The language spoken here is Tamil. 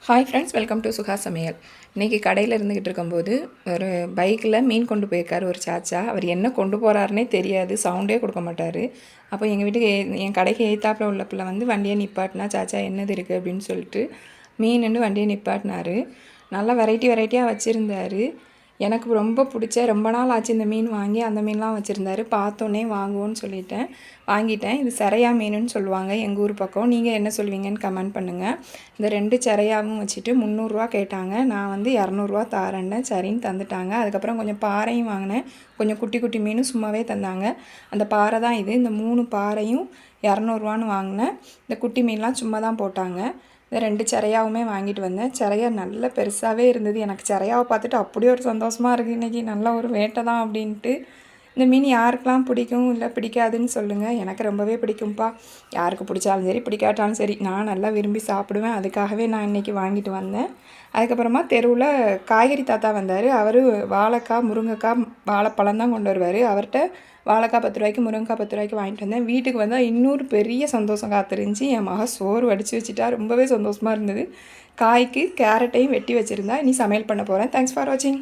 ஹாய் ஃப்ரெண்ட்ஸ், வெல்கம் டு சுகா சமையல். இன்றைக்கி கடையில் இருந்துக்கிட்டு இருக்கும்போது ஒரு பைக்கில் மீன் கொண்டு போயிருக்கார் ஒரு சாச்சா. அவர் என்ன கொண்டு போகிறாருனே தெரியாது, சவுண்டே கொடுக்க மாட்டார். அப்போ எங்கள் வீட்டுக்கு என் கடைக்கு எய்த்தாப்பில் உள்ள பிள்ளை வந்து வண்டியை நிப்பாட்டினா, சாச்சா என்னது இருக்குது அப்படின்னு சொல்லிட்டு மீனுன்னு வண்டியை நிப்பாட்டினார். நல்லா வெரைட்டியாக வச்சுருந்தார். எனக்கு ரொம்ப பிடிச்ச, ரொம்ப நாள் ஆச்சு இந்த மீன் வாங்கி. அந்த மீன்லாம் வச்சுருந்தாரு. பார்த்தோன்னே வாங்குவோன்னு வாங்கிட்டேன். இது செரையா மீனுன்னு சொல்லுவாங்க எங்கள் ஊர் பக்கம். நீங்கள் என்ன சொல்லுவீங்கன்னு கமெண்ட் பண்ணுங்கள். இந்த 2 செரையாவும் வச்சுட்டு 300 கேட்டாங்க. நான் வந்து 200 தாரேன்னேன். சரின்னு தந்துட்டாங்க. அதுக்கப்புறம் கொஞ்சம் பாறையும் வாங்கினேன். கொஞ்சம் குட்டி குட்டி மீனும் சும்மாவே தந்தாங்க. அந்த பாறை தான் இது. இந்த 3 பாறையும் 200 வாங்கினேன். இந்த குட்டி மீன்லாம் சும்மா தான் போட்டாங்க. இந்த 2 செரையாவுமே வாங்கிட்டு வந்தேன். செரையா நல்ல பெருசாகவே இருந்தது. எனக்கு செரையாவை பார்த்துட்டு அப்படியே ஒரு சந்தோஷமாக இருக்குது. இன்றைக்கி நல்ல ஒரு வேட்டை தான் அப்படின்ட்டு. இந்த மீன் யாருக்கெல்லாம் பிடிக்கும் இல்லை பிடிக்காதுன்னு சொல்லுங்கள். எனக்கு ரொம்பவே பிடிக்கும்ப்பா. யாருக்கு பிடிச்சாலும் சரி, பிடிக்காட்டாலும் சரி, நான் நல்லா விரும்பி சாப்பிடுவேன். அதுக்காகவே நான் இன்றைக்கி வாங்கிட்டு வந்தேன். அதுக்கப்புறமா தெருவில் காய்கறி தாத்தா வந்தார். அவர் வாழைக்காய், முருங்கைக்காய், வாழைப்பழம் தான் கொண்டு வருவார். அவர்கிட்ட வாழைக்காய் 10 ரூபாய்க்கு, முருங்கைக்காய் 10 ரூபாய்க்கு வாங்கிட்டு வந்தேன். வீட்டுக்கு வந்தால் இன்னொரு பெரிய சந்தோஷம் காத்திருந்துச்சி. என் மக சோறு வடித்து வச்சுட்டா. ரொம்பவே சந்தோஷமாக இருந்தது. காய்க்கு கேரட்டையும் வெட்டி வச்சுருந்தா. இனி சமையல் பண்ண போகிறேன். தேங்க்ஸ் ஃபார் வாட்சிங்.